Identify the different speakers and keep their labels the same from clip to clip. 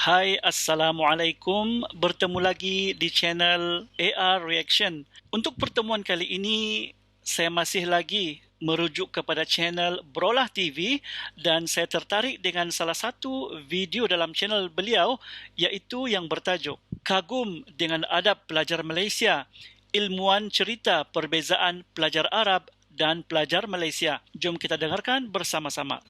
Speaker 1: Hai, Assalamualaikum. Bertemu lagi di channel AR Reaction. Untuk pertemuan kali ini, saya masih lagi merujuk kepada channel Brolah TV dan saya tertarik dengan salah satu video dalam channel beliau iaitu yang bertajuk Kagum dengan Adab Pelajar Malaysia, Ilmuwan Cerita Perbezaan Pelajar Arab dan Pelajar Malaysia. Jom kita dengarkan bersama-sama.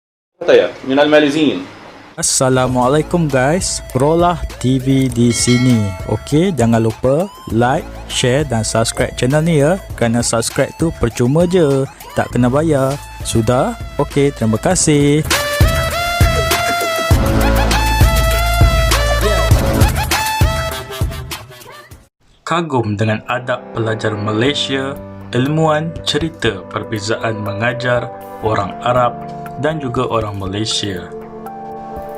Speaker 2: من الماليزيين.
Speaker 3: Assalamualaikum guys, Brolah TV di sini. Okey, jangan lupa like, share dan subscribe channel ni ya. Kerana subscribe tu percuma je, tak kena bayar. Sudah? Okey, terima kasih. Kagum dengan adab pelajar Malaysia, ilmuwan cerita perbezaan mengajar orang Arab dan juga orang Malaysia.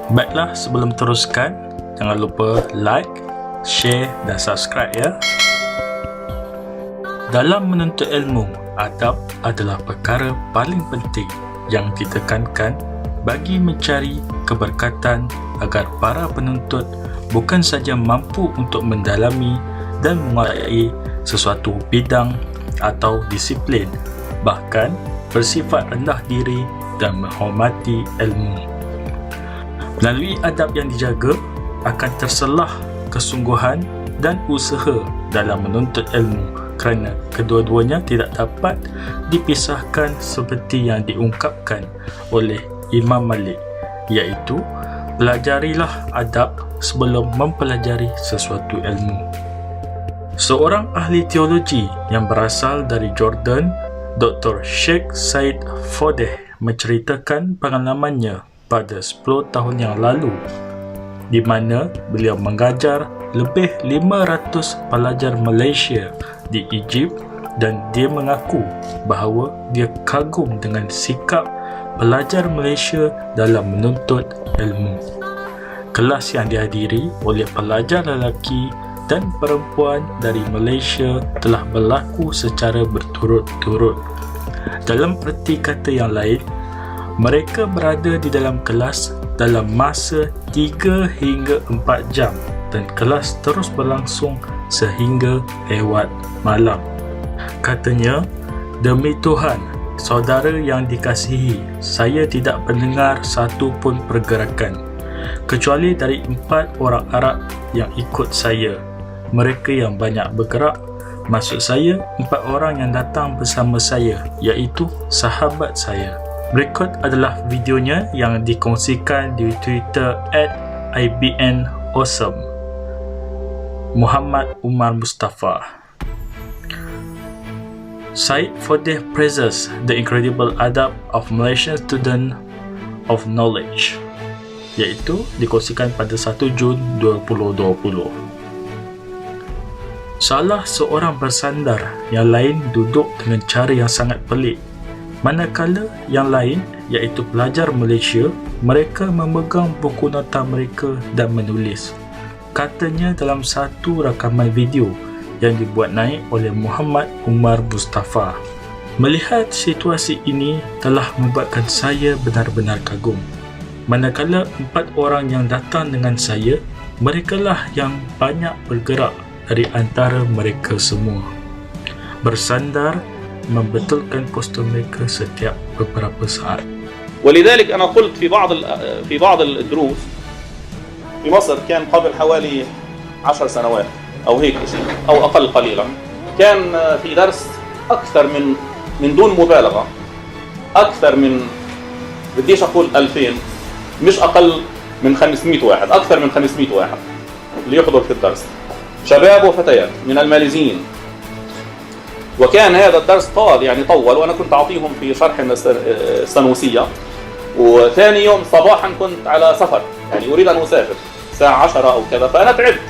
Speaker 3: Baiklah, sebelum teruskan, jangan lupa like, share dan subscribe ya. Dalam menuntut ilmu, adab adalah perkara paling penting yang ditekankan bagi mencari keberkatan agar para penuntut bukan saja mampu untuk mendalami dan menguasai sesuatu bidang atau disiplin, bahkan bersifat rendah diri dan menghormati ilmu. Melalui adab yang dijaga, akan terselah kesungguhan dan usaha dalam menuntut ilmu kerana kedua-duanya tidak dapat dipisahkan seperti yang diungkapkan oleh Imam Malik, iaitu pelajarilah adab sebelum mempelajari sesuatu ilmu. Seorang ahli teologi yang berasal dari Jordan, Dr. Sheikh Said Fodeh menceritakan pengalamannya pada 10 tahun yang lalu di mana beliau mengajar lebih 500 pelajar Malaysia di Egypt dan dia mengaku bahawa dia kagum dengan sikap pelajar Malaysia dalam menuntut ilmu. Kelas yang dihadiri oleh pelajar lelaki dan perempuan dari Malaysia telah berlaku secara berturut-turut. Dalam erti kata yang lain, mereka berada di dalam kelas dalam masa 3 hingga 4 jam dan kelas terus berlangsung sehingga lewat malam. Katanya, demi Tuhan, saudara yang dikasihi, saya tidak mendengar satu pun pergerakan kecuali dari 4 orang Arab yang ikut saya. Mereka yang banyak bergerak, maksud saya 4 orang yang datang bersama saya, iaitu sahabat saya. Berikut adalah videonya yang dikongsikan di Twitter @IBNAwesome. Muhammad Umar Mustafa. Said Fodeh praises the incredible adab of Malaysian student of knowledge, iaitu dikongsikan pada 1 Jun 2020. Salah seorang bersandar, yang lain duduk dengan cara yang sangat pelik. Manakala yang lain, iaitu pelajar Malaysia, mereka memegang buku nota mereka dan menulis. Katanya dalam satu rakaman video yang dibuat naik oleh Muhammad Umar Mustafa. Melihat situasi ini telah membuatkan saya benar-benar kagum. Manakala 4 orang yang datang dengan saya, merekalah yang banyak bergerak dari antara mereka semua. Bersandar membetulkan postur mereka setiap beberapa saat.
Speaker 2: ولذلك أنا قلت في بعض الدروس في مصر، كان قبل حوالي 10 سنوات أو هيك شيء أو أقل قليلا، كان في درس أكثر من دون مبالغة أكثر من، بديش أقول 2000، مش أقل من 500 واحد، أكثر من 500 واحد اللي يحضر في الدرس، شباب وفتيات من الماليزيين. وكان هذا الدرس طال، يعني طول، وأنا كنت أعطيهم في شرح السنوسية، وثاني يوم صباحا كنت على سفر، يعني أريد أن أسافر الساعة 10 أو كذا، فأنا تعبت،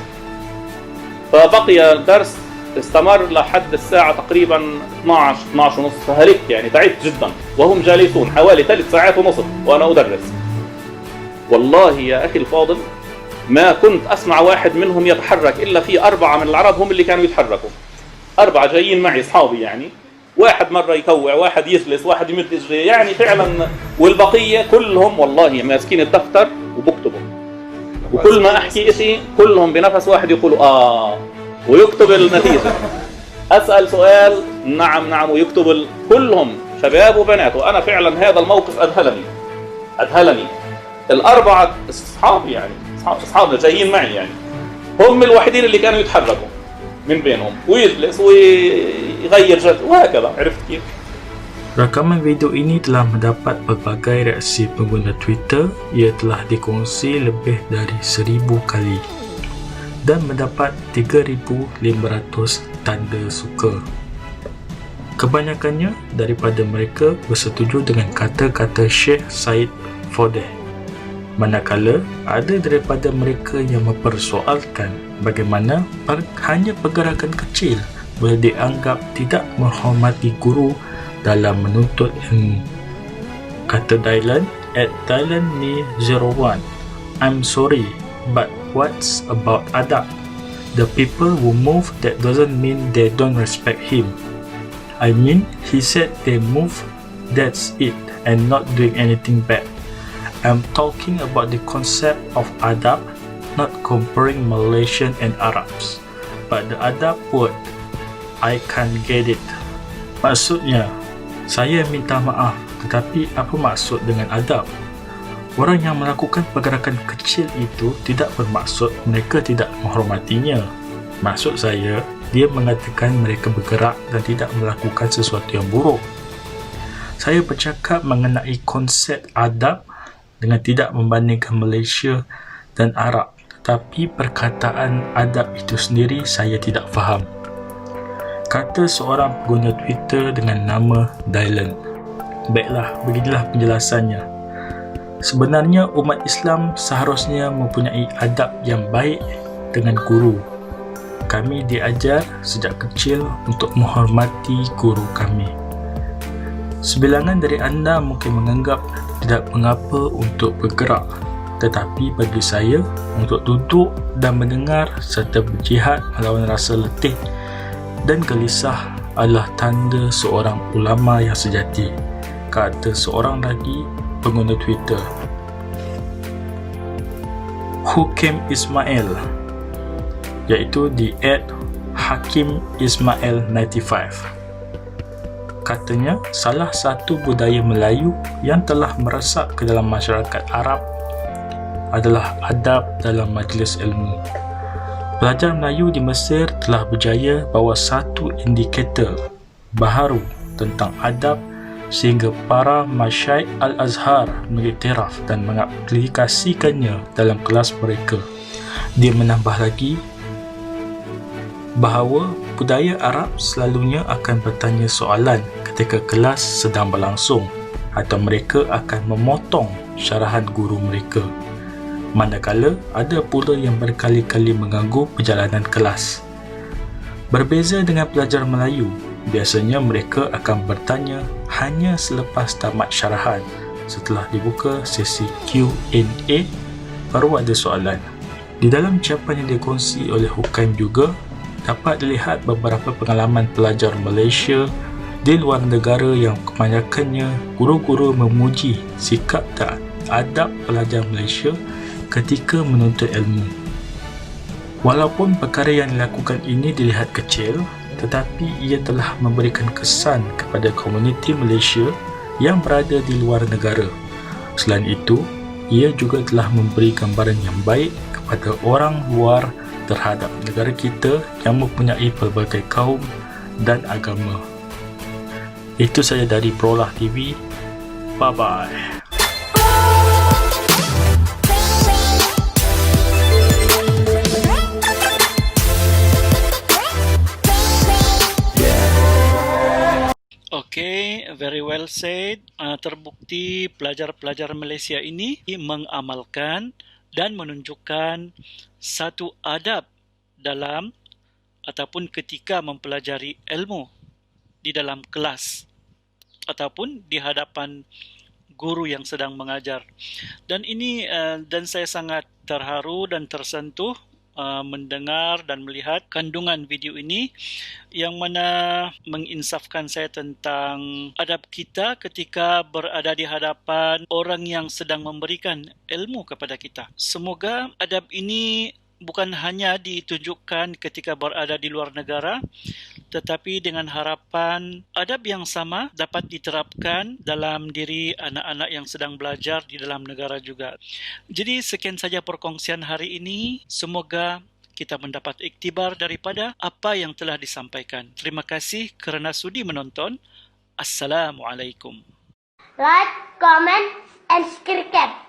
Speaker 2: فبقي الدرس استمر لحد الساعة تقريبا 12 ونصف، فهلكت، يعني تعبت جدا، وهم جالسون حوالي 3 ساعات ونصف وأنا أدرس. والله يا أخي الفاضل ما كنت أسمع واحد منهم يتحرك إلا في 4 من العرب هم اللي كانوا يتحركوا. 4 جايين معي أصحابي، يعني واحد مرة يكوع، واحد يجلس، واحد يمد إجريه، يعني فعلا، والبقية كلهم والله ماسكين الدفتر وبكتبوا. وكل ما احكي شيء كلهم بنفس واحد يقولوا ويكتب النتيجه. اسال سؤال نعم نعم ويكتب كلهم شباب وبنات. وانا فعلا هذا الموقف اذهلني. الاربعه اصحابي يعني اصحابنا جايين معي يعني هم الوحيدين اللي كانوا يتحركوا من بينهم ويجلس ويغير جد وهكذا. عرفت كيف؟
Speaker 3: Rakaman video ini telah mendapat pelbagai reaksi pengguna Twitter. Ia telah dikongsi lebih dari 1000 kali dan mendapat 3,500 tanda suka. Kebanyakannya daripada mereka bersetuju dengan kata-kata Syekh Said Fodeh, manakala ada daripada mereka yang mempersoalkan bagaimana hanya pergerakan kecil boleh dianggap tidak menghormati guru dalam menuntut ilmu. Kata Dylan at DylanMe01, I'm sorry, but what's about adab? The people who move, that doesn't mean they don't respect him. I mean, he said they move, that's it, and not doing anything bad. I'm talking about the concept of adab, not comparing Malaysian and Arabs. But the adab word, I can't get it. Maksudnya, saya minta maaf, tetapi apa maksud dengan adab? Orang yang melakukan pergerakan kecil itu tidak bermaksud mereka tidak menghormatinya. Maksud saya, dia mengatakan mereka bergerak dan tidak melakukan sesuatu yang buruk. Saya bercakap mengenai konsep adab dengan tidak membandingkan Malaysia dan Arab, tetapi perkataan adab itu sendiri saya tidak faham. Kata seorang pengguna Twitter dengan nama Dylan. Baiklah, beginilah penjelasannya. Sebenarnya umat Islam seharusnya mempunyai adab yang baik dengan guru. Kami diajar sejak kecil untuk menghormati guru kami. Sebilangan dari anda mungkin menganggap tidak mengapa untuk bergerak, tetapi bagi saya, untuk duduk dan mendengar serta berjihad melawan rasa letih dan gelisah adalah tanda seorang ulama yang sejati, kata seorang lagi pengguna Twitter. Hukim Ismail, iaitu di @HakimIsmail95. Katanya, salah satu budaya Melayu yang telah meresap ke dalam masyarakat Arab adalah adab dalam majlis ilmu. Pelajar Melayu di Mesir telah berjaya bawa satu indikator baharu tentang adab sehingga para masyaikh Al-Azhar mengiktiraf dan mengaplikasikannya dalam kelas mereka. Dia menambah lagi bahawa budaya Arab selalunya akan bertanya soalan ketika kelas sedang berlangsung atau mereka akan memotong syarahan guru mereka. Manakala ada pula yang berkali-kali mengganggu perjalanan kelas. Berbeza dengan pelajar Melayu, biasanya mereka akan bertanya hanya selepas tamat syarahan. Setelah dibuka sesi Q&A, baru ada soalan. Di dalam ucapan yang dikongsi oleh Hukaim juga, dapat dilihat beberapa pengalaman pelajar Malaysia di luar negara yang kebanyakannya guru-guru memuji sikap dan adab pelajar Malaysia ketika menuntut ilmu. Walaupun perkara yang dilakukan ini dilihat kecil, tetapi ia telah memberikan kesan kepada komuniti Malaysia yang berada di luar negara. Selain itu, ia juga telah memberi gambaran yang baik kepada orang luar terhadap negara kita yang mempunyai pelbagai kaum dan agama. Itu saja dari Brolah TV. Bye-bye.
Speaker 1: Okay, very well said. Terbukti pelajar-pelajar Malaysia ini mengamalkan dan menunjukkan satu adab dalam ataupun ketika mempelajari ilmu di dalam kelas ataupun di hadapan guru yang sedang mengajar. Dan ini dan saya sangat terharu dan tersentuh mendengar dan melihat kandungan video ini yang mana menginsafkan saya tentang adab kita ketika berada di hadapan orang yang sedang memberikan ilmu kepada kita. Semoga adab ini bukan hanya ditunjukkan ketika berada di luar negara, tetapi dengan harapan adab yang sama dapat diterapkan dalam diri anak-anak yang sedang belajar di dalam negara juga. Jadi sekian saja perkongsian hari ini. Semoga kita mendapat iktibar daripada apa yang telah disampaikan. Terima kasih kerana sudi menonton. Assalamualaikum.
Speaker 4: Like, comment, and subscribe.